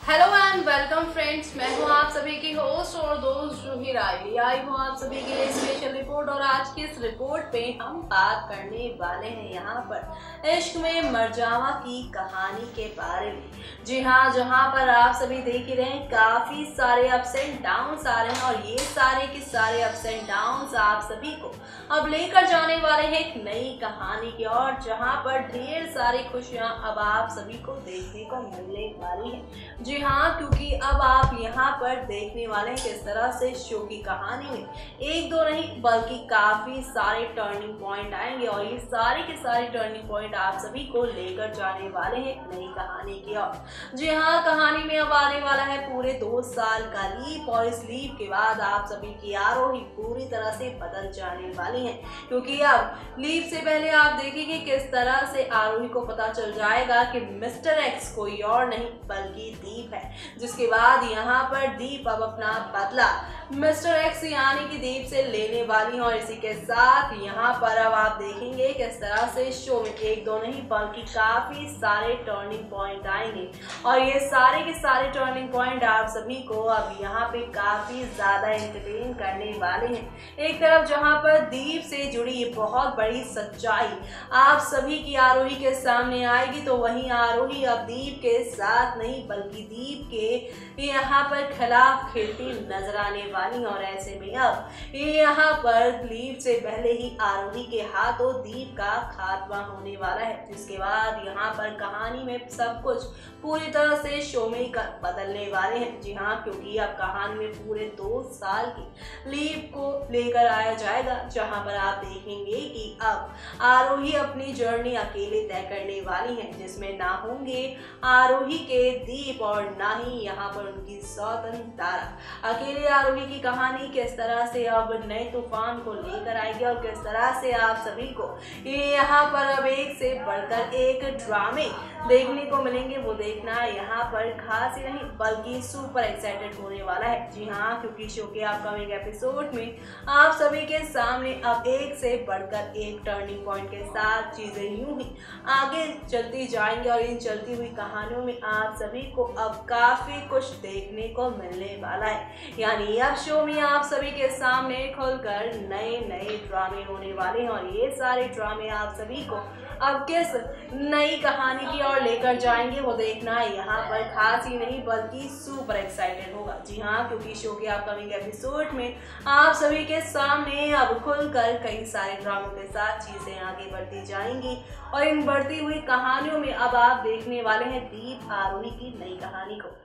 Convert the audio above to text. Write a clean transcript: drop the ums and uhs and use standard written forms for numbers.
Hello and welcome friends, मैं हूं आप सभी की होस्ट और दोस्त जूही राय। आई हूं आप सभी के लिए स्पेशल रिपोर्ट और आज की इस रिपोर्ट पे हम बात करने वाले हैं यहाँ पर इश्क में मरजावा की कहानी के बारे में। जी हाँ, जहाँ पर आप सभी देख ही रहे हैं काफ़ी सारे अप्स एंड डाउन्स आ रहे हैं और ये सारे के सारे अप्स एंड डाउन्स आप सभी को अब लेकर जाने वाले हैं एक नई कहानी की ओर, जहाँ पर ढेर सारी खुशियाँ अब आप सभी को देखने को मिलने वाली है। जी हाँ, क्योंकि अब आप यहाँ पर देखने वाले हैं किस तरह से शो की कहानी में एक दो नहीं बल्कि काफी सारे टर्निंग पॉइंट आएंगे और ये सारे के सारे टर्निंग पॉइंट आप सभी को लेकर जाने वाले हैं नई कहानी की ओर। जी हाँ, कहानी में अब आने वाला है पूरे 2 साल का लीप और इस लीप के बाद आप सभी की आरोही पूरी तरह से बदल जाने वाली है, क्योंकि अब लीप से पहले आप देखेंगे किस तरह से आरोही को पता चल जाएगा कि मिस्टर एक्स कोई और नहीं बल्कि दीप है, जिसके बाद यहाँ पर दीप अब अपना बदला मिस्टर एक्स यानी कि दीप से लेने वाली है। और इसी के साथ यहाँ पर अब आप देखेंगे किस तरह से शो में एक दो नहीं बल्कि काफी सारे टर्निंग पॉइंट आएंगे और ये सारे के सारे टर्निंग पॉइंट आप सभी को अब यहाँ पे काफी ज्यादा एंटरटेन करने वाले हैं। एक तरफ जहाँ पर दीप से जुड़ी ये बहुत बड़ी सच्चाई आप सभी की आरोही के सामने आएगी, तो वहीं आरोही अब दीप के साथ नहीं बल्कि दीप के यहाँ पर खिलाफ खेलती नजर आने वाली। और ऐसे में अब यहाँ पर लीप से पहले ही आरोही के हाथों दीप का खात्मा होने वाला है, जिसके बाद यहाँ पर कहानी में सब कुछ पूरी तरह से शो में बदलने वाले हैं। जी हाँ, क्योंकि अब कहानी में पूरे 2 साल की लीप को लेकर आया जाएगा, जहाँ पर आप देखेंगे कि अब आरोही अपनी जर्नी अकेले तय करने वाली है, जिसमें ना होंगे आरोही के दीप और ना ही यहाँ पर उनकी सौतन तारा। अकेले आरोही की कहानी किस तरह से अब नए तूफान को लेकर आएगी और किस तरह से आप सभी को ये यहाँ पर अब एक से बढ़कर एक ड्रामे देखने को मिलेंगे, वो देखना यहाँ पर खास ही नहीं बल्कि सुपर एक्साइटेड होने वाला है। जी हाँ, क्योंकि शो के अपकमिंग एपिसोड में आप सभी के सामने अब एक से बढ़कर एक टर्निंग पॉइंट के साथ चीजें यूं ही आगे चलती जाएंगी और इन चलती हुई कहानियों में आप सभी को अब काफी कुछ देखने को मिलने वाला है। यानी अब शो में आप सभी के सामने खुलकर नए नए ड्रामे होने वाले हैं और ये सारे ड्रामे आप सभी को अब किस नई कहानी की ओर लेकर जाएंगे, वो देखना यहाँ पर खास ही नहीं बल्कि सुपर एक्साइटेड होगा। जी हाँ, क्योंकि शो के अपकमिंग एपिसोड में आप सभी के सामने अब खुलकर कई सारे ड्रामों के साथ चीजें आगे बढ़ती जाएंगी और इन बढ़ती हुई कहानियों में अब आप देखने वाले हैं दीप आरोही की नई कहानी को।